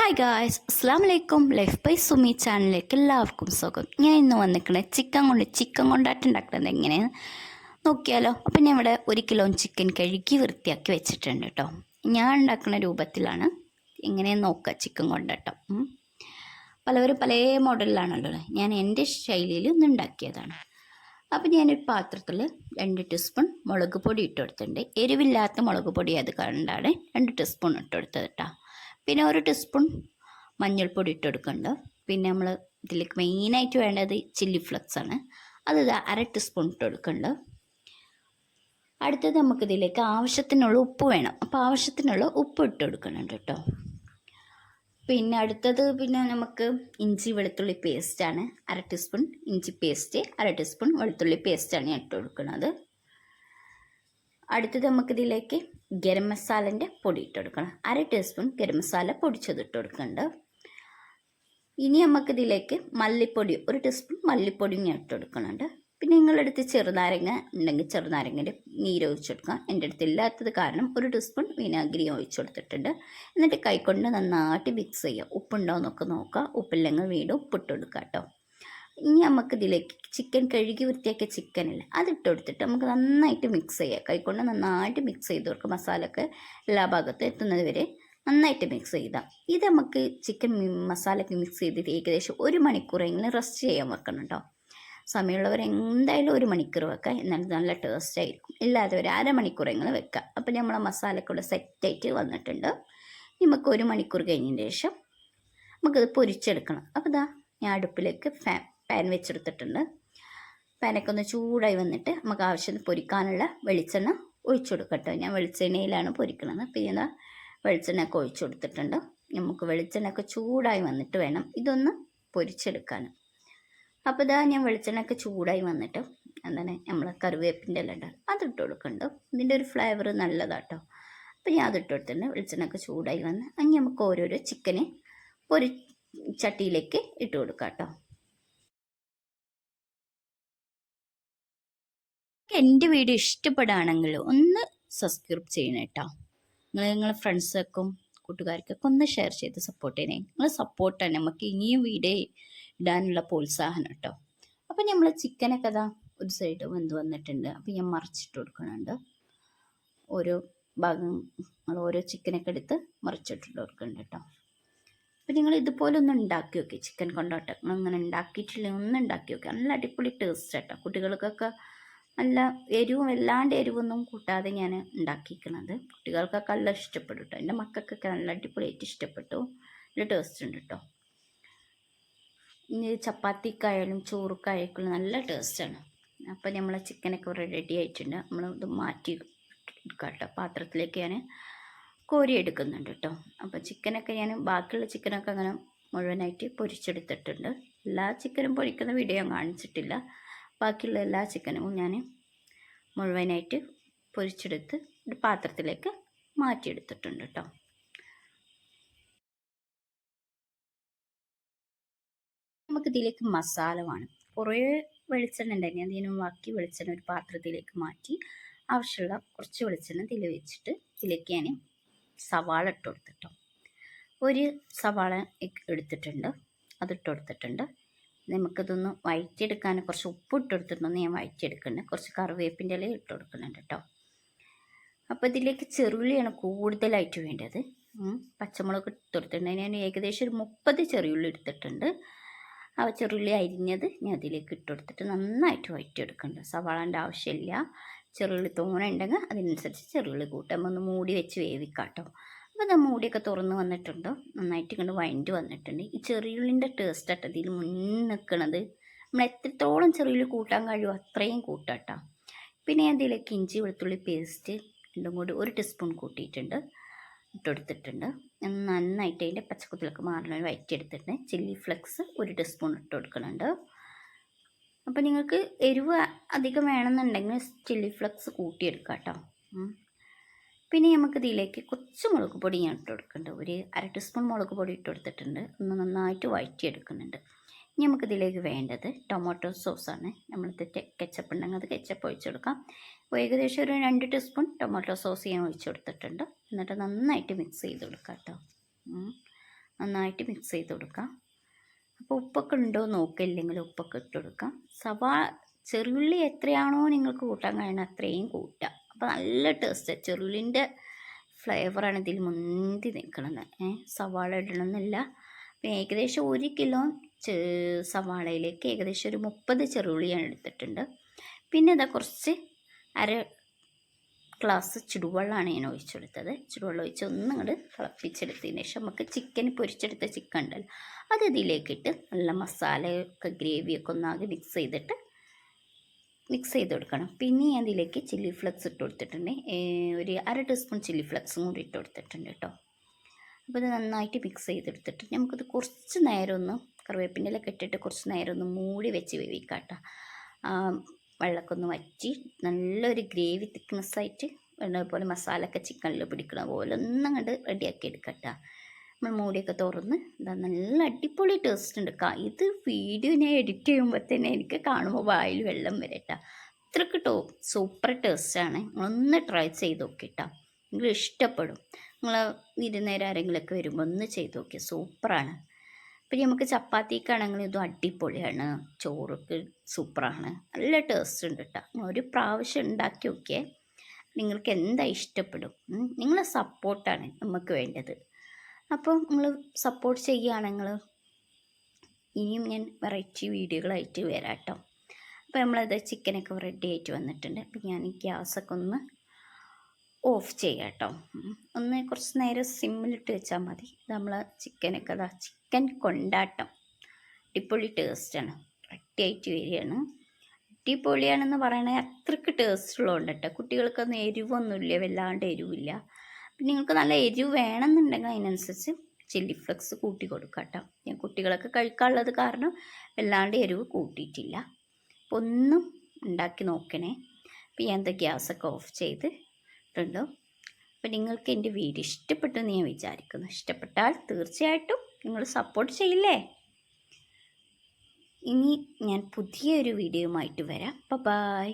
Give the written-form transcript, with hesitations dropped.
Hi guys, അസ്സാം വലൈക്കും. Life by Sumi ചാനലിലേക്ക് എല്ലാവർക്കും സ്വാഗതം. ഞാൻ ഇന്ന് വന്നിരിക്കുന്നത് ചിക്കൻ കൊണ്ടാട്ടുണ്ടാക്കുന്നത് എങ്ങനെയാണ് നോക്കിയാലോ. അപ്പം ഞാൻ ഇവിടെ 1 കിലോ ചിക്കൻ കഴുകി വൃത്തിയാക്കി വെച്ചിട്ടുണ്ട് കേട്ടോ. ഞാൻ ഉണ്ടാക്കുന്ന രൂപത്തിലാണ് എങ്ങനെയെന്ന് നോക്കുക ചിക്കൻ കൊണ്ടാട്ടം. പലവരും പല മോഡലിലാണല്ലോ. ഞാൻ എൻ്റെ ശൈലിയിൽ ഒന്ന് ഉണ്ടാക്കിയതാണ്. അപ്പം ഞാനൊരു പാത്രത്തിൽ 2 ടീസ്പൂൺ മുളക് പൊടി ഇട്ട് കൊടുത്തിട്ടുണ്ട്. എരിവില്ലാത്ത മുളക് പൊടി അത് കണ്ടാണ് 2 ടീസ്പൂൺ ഇട്ട് കൊടുത്തത് കേട്ടോ. പിന്നെ 1 ടീസ്പൂൺ മഞ്ഞൾപ്പൊടി ഇട്ട് കൊടുക്കുന്നുണ്ട്. പിന്നെ നമ്മൾ ഇതിലേക്ക് മെയിനായിട്ട് വേണ്ടത് ചില്ലി ഫ്ലെക്സ് ആണ്. അത് 1/2 ടീസ്പൂൺ ഇട്ട് കൊടുക്കുന്നുണ്ട്. അടുത്തത് നമുക്കിതിലേക്ക് ആവശ്യത്തിനുള്ള ഉപ്പ് വേണം. അപ്പോൾ ആവശ്യത്തിനുള്ള ഉപ്പ് ഇട്ട് കൊടുക്കുന്നുണ്ട് കേട്ടോ. പിന്നെ അടുത്തത് നമുക്ക് ഇഞ്ചി വെളുത്തുള്ളി പേസ്റ്റാണ്. 1/2 ടീസ്പൂൺ ഇഞ്ചി പേസ്റ്റ്, 1/2 ടീസ്പൂൺ വെളുത്തുള്ളി പേസ്റ്റാണ് ഞാൻ ഇട്ട് കൊടുക്കുന്നത്. അടുത്തത് നമുക്കിതിലേക്ക് ഗരം മസാലൻ്റെ പൊടി ഇട്ട് കൊടുക്കണം. 1/2 ടീസ്പൂൺ ഗരം മസാല പൊടിച്ചത് ഇട്ട് കൊടുക്കുന്നുണ്ട്. ഇനി നമുക്കിതിലേക്ക് മല്ലിപ്പൊടി 1 ടീസ്പൂൺ മല്ലിപ്പൊടി ഞാൻ ഇട്ട് കൊടുക്കുന്നുണ്ട്. പിന്നെ നിങ്ങളടുത്ത് ചെറുനാരങ്ങ ഉണ്ടെങ്കിൽ ചെറുനാരങ്ങൻ്റെ നീര് ഒഴിച്ചെടുക്കാം. എൻ്റെ അടുത്ത് ഇല്ലാത്തത് കാരണം 1 ടീസ്പൂൺ വിനാഗിരി ഒഴിച്ചു കൊടുത്തിട്ടുണ്ട്. എന്നിട്ട് കൈകൊണ്ട് നന്നായിട്ട് മിക്സ് ചെയ്യുക. ഉപ്പുണ്ടോ എന്നൊക്കെ നോക്കുക. ഉപ്പില്ലെങ്കിൽ വീണ്ടും ഉപ്പിട്ട് കൊടുക്കുക കേട്ടോ. ഇനി നമുക്കിതിലേക്ക് ചിക്കൻ കഴുകി വൃത്തിയാക്കിയ ചിക്കനില്ല അതിട്ട് കൊടുത്തിട്ട് നമുക്ക് നന്നായിട്ട് മിക്സ് ചെയ്യുക. കൈകൊണ്ട് നന്നായിട്ട് മിക്സ് ചെയ്ത് കൊടുക്കുക. മസാലയൊക്കെ എല്ലാ ഭാഗത്തും എത്തുന്നത് വരെ നന്നായിട്ട് മിക്സ് ചെയ്താൽ ഇത് നമുക്ക് ചിക്കൻ മസാലയൊക്കെ മിക്സ് ചെയ്തിട്ട് ഏകദേശം 1 മണിക്കൂറെങ്കിലും റെസ്റ്റ് ചെയ്യാൻ വെക്കണം കേട്ടോ. സമയമുള്ളവർ എന്തായാലും 1 മണിക്കൂർ വെക്കുക. എന്നാലും നല്ല ടേസ്റ്റ് ആയിരിക്കും. ഇല്ലാതെ ഒരു 1/2 മണിക്കൂറെങ്കിലും വെക്കുക. അപ്പോൾ നമ്മളെ മസാലയൊക്കെ സെറ്റായിട്ട് വന്നിട്ടുണ്ട്. നമുക്ക് 1 മണിക്കൂർ കഴിഞ്ഞതിന് ശേഷം നമുക്കത് പൊരിച്ചെടുക്കണം. അപ്പോൾ ഞാൻ അടുപ്പിലേക്ക് പാൻ വെച്ചെടുത്തിട്ടുണ്ട്. പാനൊക്കെ ഒന്ന് ചൂടായി വന്നിട്ട് നമുക്ക് ആവശ്യത്തിന് പൊരിക്കാനുള്ള വെളിച്ചെണ്ണ ഒഴിച്ചു കൊടുക്കട്ടോ. ഞാൻ വെളിച്ചെണ്ണയിലാണ് പൊരിക്കുന്നത്. പിന്നെ വെളിച്ചെണ്ണയൊക്കെ ഒഴിച്ചു കൊടുത്തിട്ടുണ്ട്. നമുക്ക് വെളിച്ചെണ്ണയൊക്കെ ചൂടായി വന്നിട്ട് വേണം ഇതൊന്ന് പൊരിച്ചെടുക്കാൻ. അപ്പോൾ ഞാൻ വെളിച്ചെണ്ണയൊക്കെ ചൂടായി വന്നിട്ട് നമ്മൾ കറിവേപ്പിൻ്റെ എല്ലാം ഉണ്ട് അതിട്ട് കൊടുക്കുന്നുണ്ട്. ഇതിൻ്റെ ഒരു ഫ്ലേവർ നല്ലതാട്ടോ. അപ്പോൾ ഞാൻ അതിട്ട് കൊടുത്തിട്ടുണ്ട്. വെളിച്ചെണ്ണയൊക്കെ ചൂടായി വന്ന് അങ്ങനെ നമുക്ക് ഓരോരോ ചിക്കനെ ചട്ടിയിലേക്ക് ഇട്ട് കൊടുക്കാം കേട്ടോ. എൻ്റെ വീഡിയോ ഇഷ്ടപ്പെടുകയാണെങ്കിൽ ഒന്ന് സബ്സ്ക്രൈബ് ചെയ്യണം കേട്ടോ. നിങ്ങളെ ഫ്രണ്ട്സൊക്കെ കൂട്ടുകാർക്കൊക്കെ ഒന്ന് ഷെയർ ചെയ്ത് സപ്പോർട്ട് ചെയ്യണേ. നിങ്ങൾ സപ്പോർട്ടാണ് നമുക്ക് ഇനിയും വീഡിയോ ഇടാനുള്ള പ്രോത്സാഹനം കേട്ടോ. അപ്പം നമ്മൾ ചിക്കനൊക്കെ ഒരു സൈഡ് വെന്ത് വന്നിട്ടുണ്ട്. അപ്പം ഞാൻ മറിച്ചിട്ട് കൊടുക്കുന്നുണ്ട്. ഓരോ ഭാഗം ഓരോ ചിക്കനൊക്കെ എടുത്ത് മറിച്ചിട്ട് കൊടുക്കുന്നുണ്ട് കേട്ടോ. അപ്പം നിങ്ങൾ ഇതുപോലെ ഒന്ന് ഉണ്ടാക്കി നോക്കി ചിക്കൻ കൊണ്ടാട്ടം. അങ്ങനെ ഉണ്ടാക്കിയിട്ടില്ലെങ്കിൽ ഒന്ന് ഉണ്ടാക്കി നോക്കി. നല്ല അടിപൊളി ടേസ്റ്റ് കേട്ടോ. കുട്ടികൾക്കൊക്കെ നല്ല എരിവും വല്ലാണ്ട് എരിവൊന്നും കൂട്ടാതെ ഞാൻ ഉണ്ടാക്കിയിരിക്കുന്നത്. കുട്ടികൾക്കൊക്കെ നല്ല ഇഷ്ടപ്പെട്ടു കേട്ടോ. എൻ്റെ മക്കൾക്കൊക്കെ നല്ല അടിപൊളിയായിട്ട് ഇഷ്ടപ്പെട്ടു. നല്ല ടേസ്റ്റ് ഉണ്ട് കേട്ടോ. ഇനി ചപ്പാത്തിക്കായാലും ചോറുക്കായാലും നല്ല ടേസ്റ്റാണ്. അപ്പോൾ നമ്മളെ ചിക്കനൊക്കെ റെഡി ആയിട്ടുണ്ട്. നമ്മൾ ഇത് മാറ്റി എടുക്കാം കേട്ടോ. പാത്രത്തിലേക്ക് ഞാൻ കോരി എടുക്കുന്നുണ്ട് കേട്ടോ. അപ്പോൾ ചിക്കനൊക്കെ ഞാൻ ബാക്കിയുള്ള ചിക്കനൊക്കെ അങ്ങനെ മുഴുവനായിട്ട് പൊരിച്ചെടുത്തിട്ടുണ്ട്. എല്ലാ ചിക്കനും പൊരിക്കുന്ന വീഡിയോ ഞാൻ കാണിച്ചിട്ടില്ല. ബാക്കിയുള്ള എല്ലാ ചിക്കനും ഞാൻ മുഴുവനായിട്ട് പൊരിച്ചെടുത്ത് ഒരു പാത്രത്തിലേക്ക് മാറ്റിയെടുത്തിട്ടുണ്ട് കേട്ടോ. നമുക്കിതിലേക്ക് മസാല വേണം. കുറേ വെളിച്ചെണ്ണ ഉണ്ടായിരുന്നു. അതിന് ബാക്കി വെളിച്ചെണ്ണ ഒരു പാത്രത്തിലേക്ക് മാറ്റി ആവശ്യമുള്ള കുറച്ച് വെളിച്ചെണ്ണ ഇതിൽ വെച്ചിട്ട് ഇതിലേക്ക് ഞാൻ സവാള ഇട്ട് കൊടുത്തിട്ടോ. 1 സവാള എടുത്തിട്ടുണ്ട്. അതിട്ട് കൊടുത്തിട്ടുണ്ട്. നമുക്കിതൊന്ന് വഴറ്റിയെടുക്കാൻ കുറച്ച് ഉപ്പ് ഇട്ട് കൊടുത്തിട്ടൊന്ന് ഞാൻ വഴറ്റിയെടുക്കുന്നുണ്ട്. കുറച്ച് കറിവേപ്പിൻ്റെ ഇല ഇട്ട് കൊടുക്കുന്നുണ്ട് കേട്ടോ. അപ്പോൾ ഇതിലേക്ക് ചെറുള്ളിയാണ് കൂടുതലായിട്ട് വേണ്ടത്. പച്ചമുളക് ഇട്ട് കൊടുത്തിട്ടുണ്ട്. ഞാൻ ഏകദേശം ഒരു 30 ചെറിയുള്ളി എടുത്തിട്ടുണ്ട്. ആ ചെറുള്ളി അരിഞ്ഞത് ഞാൻ അതിലേക്ക് ഇട്ട് കൊടുത്തിട്ട് നന്നായിട്ട് വഴറ്റിയെടുക്കുന്നുണ്ട്. സവാളൻ്റെ ആവശ്യമില്ല. ചെറുള്ളി തോനെ ഉണ്ടെങ്കിൽ അതിനനുസരിച്ച് ചെറുള്ളി കൂട്ടാൻ ഒന്ന് മൂടി വെച്ച് വേവിക്കാം കേട്ടോ. അപ്പോൾ മൂടിയൊക്കെ തുറന്ന് വന്നിട്ടുണ്ട്. നന്നായിട്ട് ഇങ്ങോട്ട് വഴണ്ടി വന്നിട്ടുണ്ട്. ഈ ചെറിയുള്ളിൻ്റെ ടേസ്റ്റ് ആട്ടോ ഇതിൽ മുന്നിൽ നിൽക്കണത്. നമ്മൾ എത്രത്തോളം ചെറിയുള്ളി കൂട്ടാൻ കഴിയുമോ അത്രയും കൂട്ടാം കേട്ടോ. പിന്നെ ഞാൻ ഇതിലേക്ക് ഇഞ്ചി വെളുത്തുള്ളി പേസ്റ്റ് രണ്ടും കൂടി 1 ടീസ്പൂൺ കൂട്ടിയിട്ടുണ്ട്, ഇട്ടെടുത്തിട്ടുണ്ട്. നന്നായിട്ട് അതിൻ്റെ പച്ചക്കുത്തിലൊക്കെ മാറണം വഴറ്റിയെടുത്തിട്ടുണ്ട്. ചില്ലി ഫ്ലെക്സ് 1 ടീസ്പൂൺ ഇട്ട് കൊടുക്കുന്നുണ്ട്. അപ്പോൾ നിങ്ങൾക്ക് എരിവ് അധികം വേണമെന്നുണ്ടെങ്കിൽ ചില്ലി ഫ്ലെക്സ് കൂട്ടിയെടുക്കാം കേട്ടോ. പിന്നെ നമുക്ക് ഇതിലേക്ക് കുറച്ച് മുളക് പൊടി ഞാൻ ഇട്ട് കൊടുക്കുന്നുണ്ട്. 1/2 ടീസ്പൂൺ മുളക് പൊടി ഇട്ട് കൊടുത്തിട്ടുണ്ട്. ഒന്ന് നന്നായിട്ട് വഴറ്റിയെടുക്കുന്നുണ്ട്. ഇനി നമുക്കിതിലേക്ക് വേണ്ടത് ടൊമാറ്റോ സോസാണ്. നമ്മളിത് കെച്ചപ്പ് ഉണ്ടെങ്കിൽ അത് കെച്ചപ്പ് ഒഴിച്ചെടുക്കാം. ഏകദേശം ഒരു 2 ടീസ്പൂൺ ടൊമാറ്റോ സോസ് ഞാൻ ഒഴിച്ചു കൊടുത്തിട്ടുണ്ട്. എന്നിട്ട് നന്നായിട്ട് മിക്സ് ചെയ്ത് കൊടുക്കാം കേട്ടോ. നന്നായിട്ട് മിക്സ് ചെയ്ത് കൊടുക്കാം. അപ്പോൾ ഉപ്പൊക്കെ ഉണ്ടോ നോക്കില്ലെങ്കിൽ ഉപ്പൊക്കെ ഇട്ട് കൊടുക്കാം. ചെറുള്ളി എത്രയാണോ നിങ്ങൾക്ക് കൂട്ടാൻ കഴിയണം അത്രയും കൂട്ടുക. അപ്പോൾ നല്ല ടേസ്റ്റ്. ചെറുള്ളിൻ്റെ ഫ്ലേവറാണ് ഇതിൽ മുന്തി നിൽക്കുന്നത്. സവാള ഇടണമെന്നില്ല. അപ്പോൾ ഏകദേശം 1 കിലോ സവാളയിലേക്ക് ഏകദേശം ഒരു 30 ചെറുള്ളി ഞാൻ എടുത്തിട്ടുണ്ട്. പിന്നെ ഇതാ കുറച്ച് അര ഗ്ലാസ് ചുടുവെള്ളമാണ് ഞാൻ ഒഴിച്ചെടുത്തത്. ചുടുവെള്ളം ഒഴിച്ച് ഒന്നങ്ങോട്ട് തിളപ്പിച്ചെടുത്തതിന് ശേഷം നമുക്ക് ചിക്കൻ പൊരിച്ചെടുത്ത ചിക്കൻ ഉണ്ടല്ലോ അത് ഇതിലേക്കിട്ട് നല്ല മസാലയൊക്കെ ഗ്രേവിയൊക്കെ ഒന്നാകെ മിക്സ് ചെയ്ത് കൊടുക്കണം. പിന്നെ ഞാൻ ഇതിലേക്ക് ചില്ലി ഫ്ലെക്സ് ഇട്ട് കൊടുത്തിട്ടുണ്ട്. ഒരു 1/2 ടീസ്പൂൺ ചില്ലി ഫ്ലെക്സും കൂടി ഇട്ട് കൊടുത്തിട്ടുണ്ട് കേട്ടോ. അപ്പോൾ ഇത് നന്നായിട്ട് മിക്സ് ചെയ്തെടുത്തിട്ട് നമുക്കിത് കുറച്ച് നേരം ഒന്ന് കറിവേപ്പിൻ്റെലൊക്കെ ഇട്ടിട്ട് കുറച്ച് നേരം ഒന്ന് മൂടി വെച്ച് വേവിക്കാം കേട്ടോ. വെള്ളമൊക്കെ ഒന്ന് വറ്റി നല്ലൊരു ഗ്രേവി തിക്നെസ്സായിട്ട് പോലെ മസാലയൊക്കെ ചിക്കനിൽ പിടിക്കണ പോലെ ഒന്നങ്ങോട്ട് റെഡിയാക്കി എടുക്കട്ടോ. നമ്മൾ മൂടിയൊക്കെ തുറന്ന് ഇതാ നല്ല അടിപൊളി ടേസ്റ്റ് ഉണ്ട്. ഇത് വീഡിയോ ഞാൻ എഡിറ്റ് ചെയ്യുമ്പോൾ തന്നെ എനിക്ക് കാണുമ്പോൾ വായിൽ വെള്ളം വരട്ടോ. അത്രയ്ക്ക് സൂപ്പർ ടേസ്റ്റാണ്. നിങ്ങളൊന്ന് ട്രൈ ചെയ്ത് നോക്കിട്ടോ. നിങ്ങൾ ഇഷ്ടപ്പെടും. നിങ്ങൾ വിരുന്നേരം ആരെങ്കിലുമൊക്കെ വരുമ്പോൾ ഒന്ന് ചെയ്ത് നോക്കി. സൂപ്പറാണ്. പിന്നെ നമുക്ക് ചപ്പാത്തിക്കാണെങ്കിൽ ഇതും അടിപൊളിയാണ്. ചോറൊക്കെ സൂപ്പറാണ്. നല്ല ടേസ്റ്റ് ഉണ്ട് കേട്ടോ. ഒരു പ്രാവശ്യം ഉണ്ടാക്കി നോക്കിയേ. നിങ്ങൾക്ക് എന്താ ഇഷ്ടപ്പെടും. നിങ്ങളെ സപ്പോർട്ടാണ് നമുക്ക് വേണ്ടത്. അപ്പോൾ നിങ്ങൾ സപ്പോർട്ട് ചെയ്യുകയാണെങ്കിൽ ഇനിയും ഞാൻ വെറൈറ്റി വീഡിയോകളായിട്ട് വരാം കേട്ടോ. അപ്പോൾ നമ്മളത് ചിക്കനൊക്കെ റെഡി ആയിട്ട് വന്നിട്ടുണ്ട്. അപ്പോൾ ഞാൻ ഈ ഗ്യാസൊക്കെ ഒന്ന് ഓഫ് ചെയ്യാം കേട്ടോ. ഒന്ന് കുറച്ച് നേരം സിമ്മിലിട്ട് വെച്ചാൽ മതി. നമ്മൾ ചിക്കനൊക്കെ ചിക്കൻ കൊണ്ടാട്ടം അടിപൊളി ടേസ്റ്റാണ്. റെഡിയായിട്ട് വരികയാണ്. അടിപൊളിയാണെന്ന് പറയണേ അത്രയ്ക്ക് ടേസ്റ്റുള്ളതുകൊണ്ട് കേട്ടോ. കുട്ടികൾക്കൊന്നും എരിവൊന്നുമില്ല, വല്ലാണ്ട് എരിവില്ല. പിന്നെ നിങ്ങൾക്ക് നല്ല എരിവ് വേണമെന്നുണ്ടെങ്കിൽ അതിനനുസരിച്ച് ചില്ലി ഫ്ലെക്സ് കൂട്ടി കൊടുക്കാം കേട്ടോ. ഞാൻ കുട്ടികളൊക്കെ കഴിക്കാനുള്ളത് കാരണം വല്ലാണ്ട് എരിവ് കൂട്ടിയിട്ടില്ല. അപ്പോൾ ഒന്നും ഉണ്ടാക്കി നോക്കണേ. അപ്പോൾ ഞാൻ ഗ്യാസൊക്കെ ഓഫ് ചെയ്ത് ണ്ടോ. അപ്പോൾ നിങ്ങൾക്ക് എൻ്റെ വീഡിയോ ഇഷ്ടപ്പെട്ടു എന്ന് ഞാൻ വിചാരിക്കുന്നു. ഇഷ്ടപ്പെട്ടാൽ തീർച്ചയായിട്ടും നിങ്ങൾ സപ്പോർട്ട് ചെയ്യില്ലേ. ഇനി ഞാൻ പുതിയൊരു വീഡിയോയുമായിട്ട് വരാം. ബൈ.